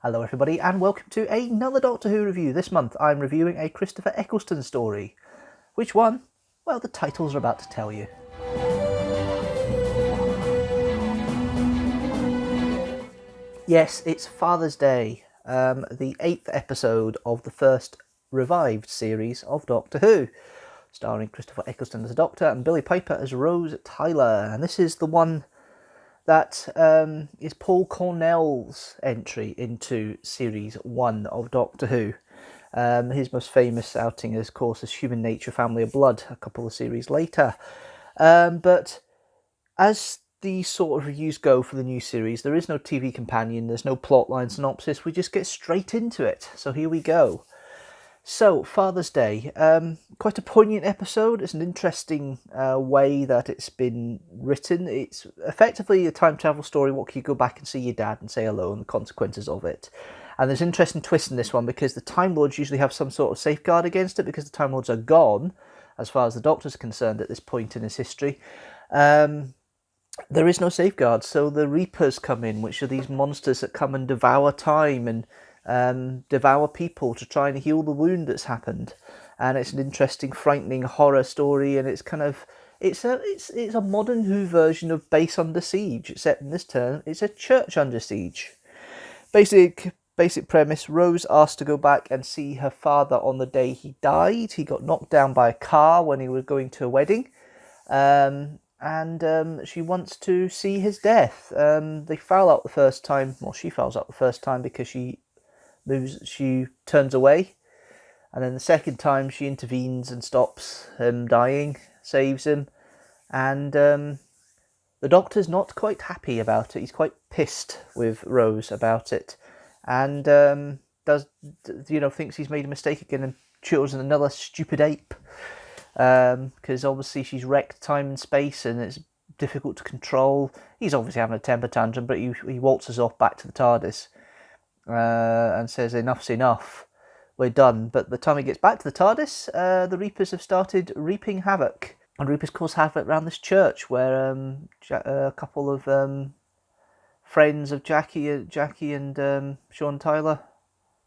Hello everybody and welcome to another Doctor Who review. This month I'm reviewing a Christopher Eccleston story. Which one? Well, the titles are about to tell you. Yes, it's Father's Day, the 8th episode of the first revived series of Doctor Who, starring Christopher Eccleston as a Doctor and Billie Piper as Rose Tyler. And this is the one that is Paul Cornell's entry into Series 1 of Doctor Who. His most famous outing is, of course, as Human Nature, Family of Blood, a couple of series later. But as the sort of reviews go for the new series, there is no TV companion, there's no plotline synopsis, we just get straight into it. So here we go. So, Father's Day, quite a poignant episode. It's an interesting way that it's been written. It's effectively a time travel story. What can you go back and see your dad and say hello and the consequences of it? And there's an interesting twist in this one because the Time Lords usually have some sort of safeguard against it because the Time Lords are gone, as far as the Doctor's concerned at this point in his history. There is no safeguard, so the Reapers come in, which are these monsters that come and devour time and devour people to try and heal the wound that's happened. And it's an interesting, frightening horror story, and it's kind of it's a modern Who version of Base Under Siege, except in this turn it's a church under siege. Basic premise: Rose asked to go back and see her father on the day he died. He got knocked down by a car when he was going to a wedding, and she wants to see his death. They foul out the first time. Well, she fouls out the first time because she turns away, and then the second time she intervenes and stops him dying, saves him, and the Doctor's not quite happy about it. He's quite pissed with Rose about it, and thinks he's made a mistake again and chosen another stupid ape, because obviously she's wrecked time and space and it's difficult to control. He's obviously having a temper tantrum, but he waltzes off back to the TARDIS and says enough's enough, we're done. But the time he gets back to the TARDIS, the Reapers have started reaping havoc, and Reapers cause havoc around this church where a couple of friends of Jackie and Sean Tyler,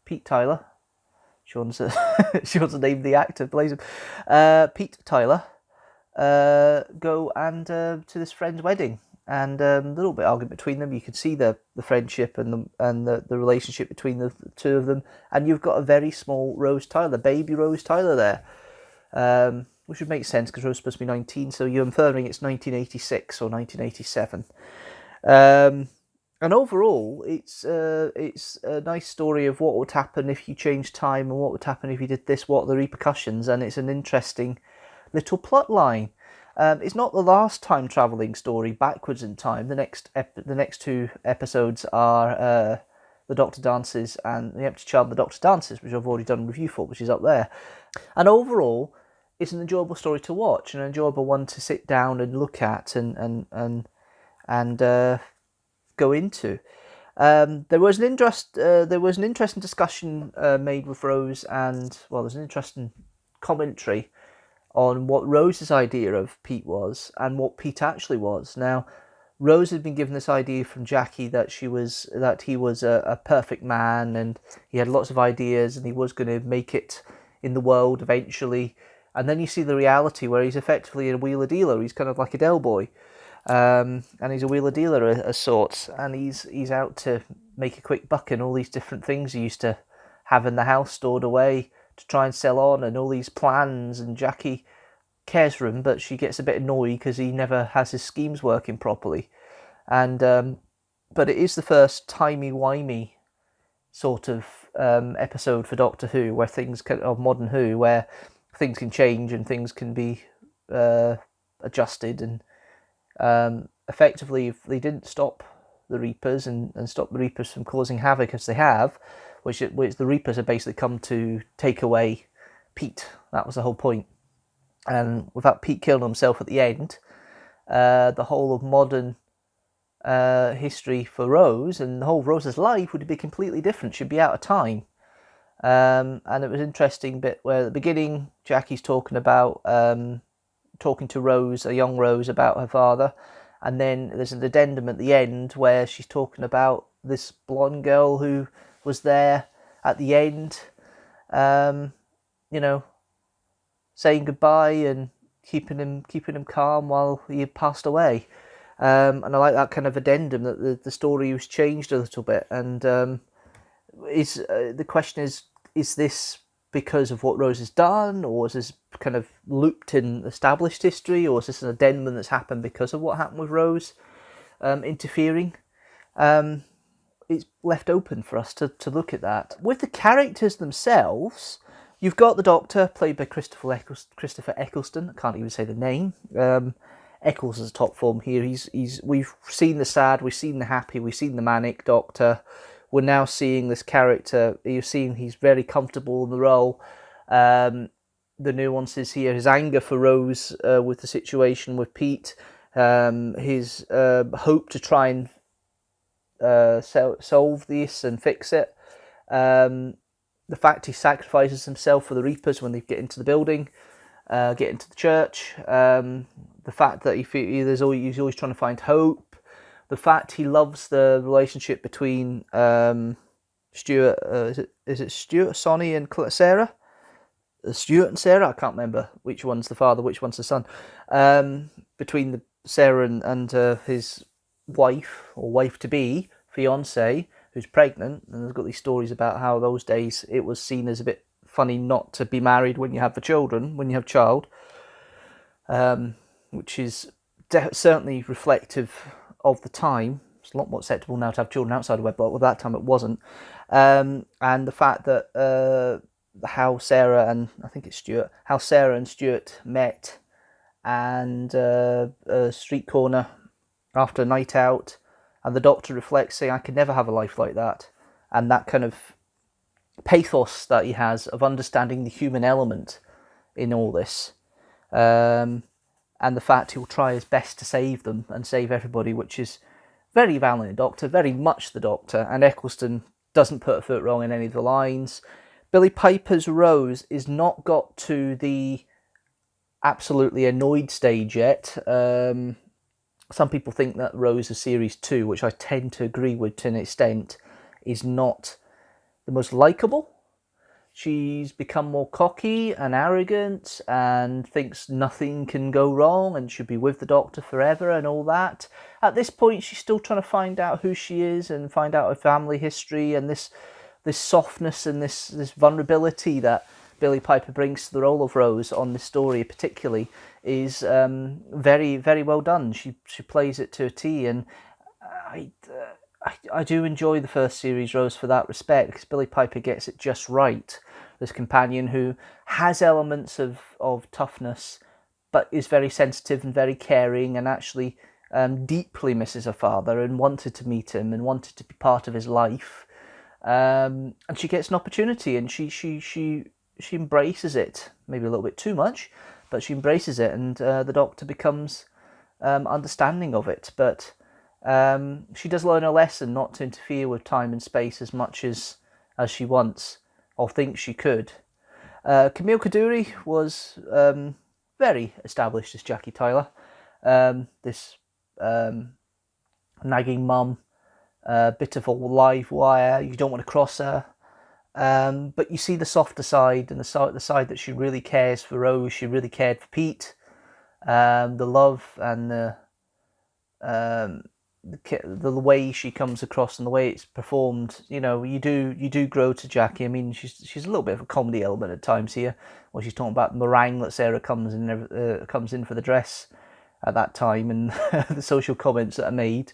Pete Tyler, Sean's the name of the actor plays him, Pete Tyler, go and to this friend's wedding. And a little bit of argument between them. You can see the friendship and the relationship between the two of them. And you've got a very small Rose Tyler, baby Rose Tyler there, which would make sense because Rose is supposed to be 19. So you're inferring it's 1986 or 1987. And overall, it's a nice story of what would happen if you changed time and what would happen if you did this. What are the repercussions? And it's an interesting little plot line. It's not the last time travelling story backwards in time. The next two episodes are The Doctor Dances and The Empty Child and The Doctor Dances, which I've already done a review for, which is up there. And overall, it's an enjoyable story to watch, an enjoyable one to sit down and look at and go into. There was an interesting discussion made with Rose, and there's an interesting commentary on what Rose's idea of Pete was and what Pete actually was. Now, Rose had been given this idea from Jackie that he was a perfect man and he had lots of ideas and he was going to make it in the world eventually. And then you see the reality where he's effectively a wheeler dealer. He's kind of like a Del Boy, and he's a wheeler dealer of sorts, and he's out to make a quick buck and all these different things he used to have in the house stored away to try and sell on, and all these plans, and Jackie cares for him, but she gets a bit annoyed because he never has his schemes working properly. And but it is the first timey-wimey sort of episode for Doctor Who, where of modern Who, where things can change and things can be adjusted, and effectively, if they didn't stop the Reapers and stop the Reapers from causing havoc as they have, which the Reapers have basically come to take away Pete. That was the whole point. And without Pete killing himself at the end, the whole of modern history for Rose and the whole of Rose's life would be completely different. She'd be out of time. And it was an interesting bit where at the beginning, Jackie's talking to Rose, a young Rose, about her father. And then there's an addendum at the end where she's talking about this blonde girl who was there at the end, you know, saying goodbye and keeping him calm while he had passed away. And I like that kind of addendum that the story was changed a little bit. And the question is this because of what Rose has done, or is this kind of looped in established history, or is this an addendum that's happened because of what happened with Rose interfering? It's left open for us to look at that. With the characters themselves, you've got the Doctor, played by Christopher Eccleston. I can't even say the name. Eccles is a top form here. We've seen the sad, we've seen the happy, we've seen the manic Doctor. We're now seeing this character. You're seeing he's very comfortable in the role. The nuances here, his anger for Rose with the situation with Pete, his hope to try and solve this and fix it. The fact he sacrifices himself for the Reapers when they get into the building, get into the church. The fact that he's always trying to find hope. The fact he loves the relationship between Stuart, is it Stuart, Sonny, and Sarah? Stuart and Sarah, I can't remember which one's the father, which one's the son. Between Sarah and his wife, or wife-to-be, fiancée, who's pregnant, and there's got these stories about how those days it was seen as a bit funny not to be married when you have the children, when you have child, which is certainly reflective of the time. It's a lot more acceptable now to have children outside of wedlock. Well, that time it wasn't. And the fact that how Sarah and I think it's Stuart, how Sarah and Stuart met, and a street corner after a night out, and the Doctor reflects, saying, "I could never have a life like that," and that kind of pathos that he has of understanding the human element in all this. And the fact he'll try his best to save them and save everybody, which is very valiant Doctor, very much the Doctor, and Eccleston doesn't put a foot wrong in any of the lines. Billie Piper's Rose is not got to the absolutely annoyed stage yet. Some people think that Rose is Series 2, which I tend to agree with to an extent, is not the most likeable. She's become more cocky and arrogant and thinks nothing can go wrong and should be with the Doctor forever and all that. At this point, she's still trying to find out who she is and find out her family history, and this softness and this vulnerability that Billie Piper brings to the role of Rose on this story particularly is very, very well done. She plays it to a T, and I do enjoy the first series Rose for that respect, because Billie Piper gets it just right. This companion who has elements of toughness, but is very sensitive and very caring, and actually deeply misses her father and wanted to meet him and wanted to be part of his life. And she gets an opportunity, and she embraces it, maybe a little bit too much, but she embraces it, and the Doctor becomes understanding of it. But she does learn a lesson not to interfere with time and space as much as she wants or thinks she could. Camille Coduri was very established as Jackie Tyler. This nagging mum, bit of a live wire, you don't want to cross her. But you see the softer side, and the side that she really cares for Rose, she really cared for Pete. The love and the way she comes across and the way it's performed, you do grow to Jackie. I mean, she's a little bit of a comedy element at times here, where she's talking about the meringue that Sarah comes in for the dress at that time, and the social comments that are made,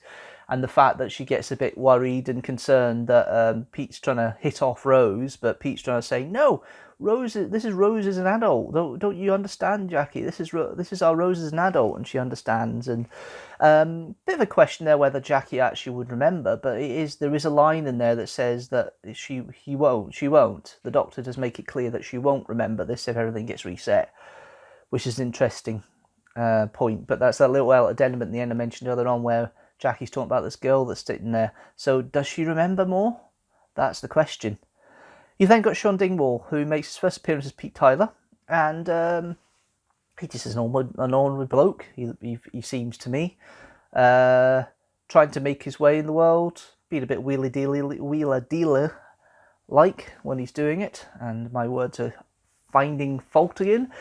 and the fact that she gets a bit worried and concerned that Pete's trying to hit off Rose, but Pete's trying to say, no, this is Rose as an adult. Don't you understand, Jackie? This is our Rose as an adult, and she understands. And bit of a question there whether Jackie actually would remember, but there is a line in there that says that she won't. The Doctor does make it clear that she won't remember this if everything gets reset, which is an interesting point. But that's that little addendum at the end I mentioned earlier on, where Jackie's talking about this girl that's sitting there. So does she remember more? That's the question. You've then got Sean Dingwall, who makes his first appearance as Pete Tyler, and he just is an ordinary bloke, he seems to me, trying to make his way in the world, being a bit wheeler dealer like when he's doing it, and my words are finding fault again.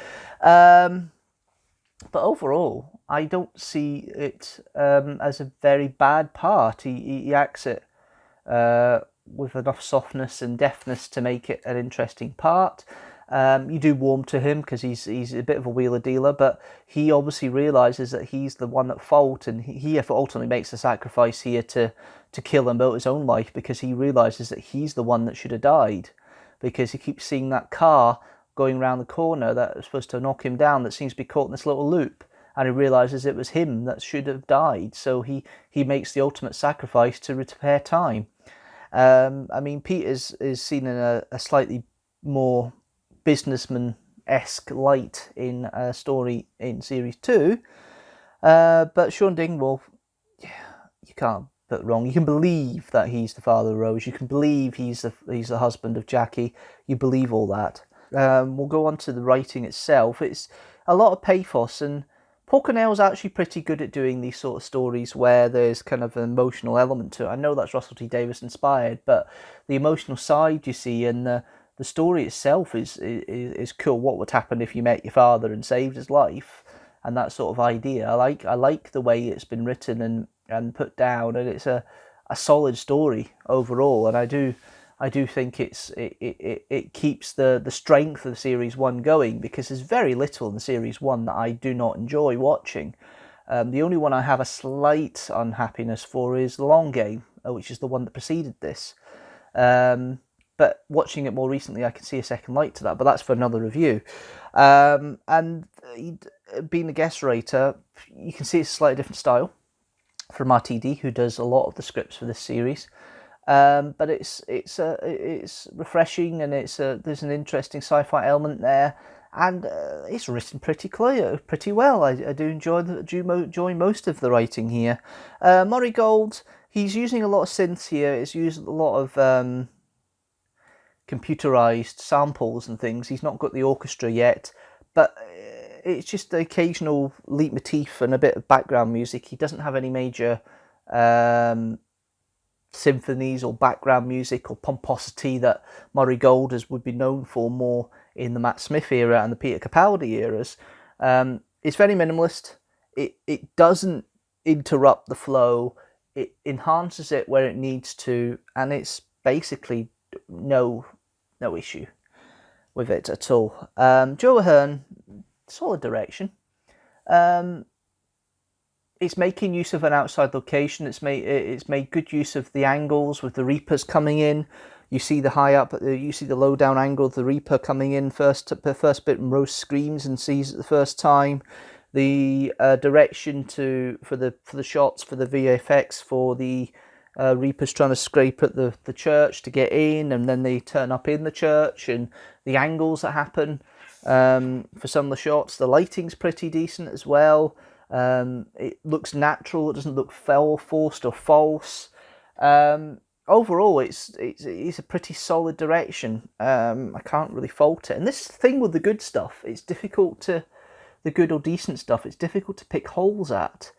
But overall, I don't see it as a very bad part. He acts it with enough softness and deftness to make it an interesting part. You do warm to him because he's a bit of a wheeler dealer, but he obviously realises that he's the one at fault, and he ultimately makes the sacrifice here to kill and build his own life, because he realises that he's the one that should have died, because he keeps seeing that car going around the corner that was supposed to knock him down, that seems to be caught in this little loop, and he realises it was him that should have died. So he makes the ultimate sacrifice to repair time. I mean, Pete is seen in a slightly more businessman-esque light in a story in series 2, but Sean Dingwall, you can't put it wrong. You can believe that he's the father of Rose. You can believe he's the husband of Jackie. You believe all that. We'll go on to the writing itself. It's a lot of pathos, and Paul Cornell's actually pretty good at doing these sort of stories where there's kind of an emotional element to it. I know that's Russell T Davies inspired, but the emotional side you see, and the story itself is cool. What would happen if you met your father and saved his life, and that sort of idea. I like the way it's been written and put down, and it's a solid story overall. And I do think it keeps the strength of series 1 going, because there's very little in series 1 that I do not enjoy watching. The only one I have a slight unhappiness for is The Long Game, which is the one that preceded this. But watching it more recently, I can see a second light to that, but that's for another review. And being the guest writer, you can see it's a slightly different style from RTD, who does a lot of the scripts for this series. But it's refreshing, and there's an interesting sci-fi element there, and it's written pretty well. I do enjoy most of the writing here. Murray Gold, he's using a lot of synths here. It's used a lot of computerized samples and things. He's not got the orchestra yet, but it's just the occasional leitmotif and a bit of background music. He doesn't have any major symphonies or background music or pomposity that Murray Gold would be known for more in the Matt Smith era and the Peter Capaldi eras. It's very minimalist. It doesn't interrupt the flow. It enhances it where it needs to, and it's basically no issue with it at all. Joe Ahern, solid direction. It's making use of an outside location. It's made good use of the angles with the Reapers coming in. You see the high up, you see the low down angle of the Reaper coming in first. The first bit, Rose screams and sees it the first time. The direction for the shots, for the VFX, for the Reapers trying to scrape at the church to get in, and then they turn up in the church, and the angles that happen for some of the shots. The lighting's pretty decent as well. It looks natural. It doesn't look forced or false. Overall, it's a pretty solid direction. I can't really fault it. And this thing with the good stuff, it's difficult to, the good or decent stuff, it's difficult to pick holes at.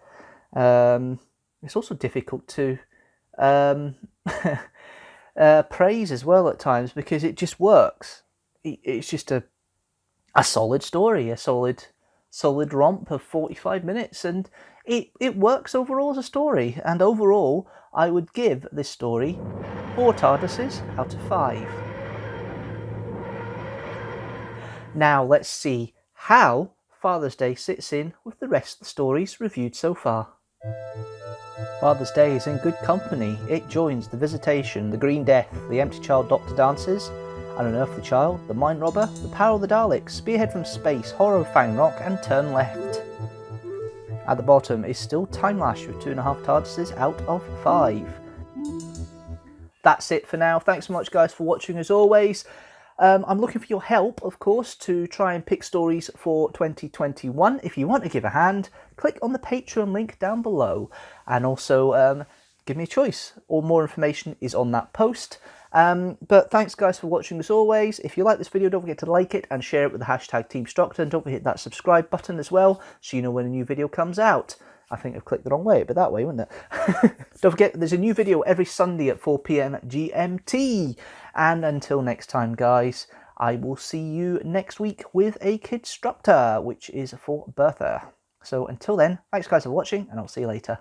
It's also difficult to praise as well at times, because it just works. It's just a solid story, a solid romp of 45 minutes, and it works overall as a story. And overall, I would give this story 4 TARDISes out of 5. Now let's see how Father's Day sits in with the rest of the stories reviewed so far. Father's Day is in good company. It joins The Visitation, The Green Death, The Empty Child Doctor Dances, An Unearthly Child, The Mind Robber, The Power of the Daleks, Spearhead from Space, Horror of Fang Rock, and Turn Left. At the bottom is still Time Lash with 2.5 TARDISes out of 5. That's it for now. Thanks so much, guys, for watching as always. I'm looking for your help, of course, to try and pick stories for 2021. If you want to give a hand, click on the Patreon link down below, and also give me a choice. All more information is on that post. But thanks, guys, for watching as always. If you like this video, don't forget to like it and share it with the hashtag teamstructor, and don't forget to hit that subscribe button as well, so you know when a new video comes out. I think I've clicked the wrong way, but that way, wouldn't it? Don't forget, there's a new video every Sunday at 4 PM GMT. And until next time, guys, I will see you next week with a Kidstructor, which is for Bertha. So until then, thanks guys for watching, and I'll see you later.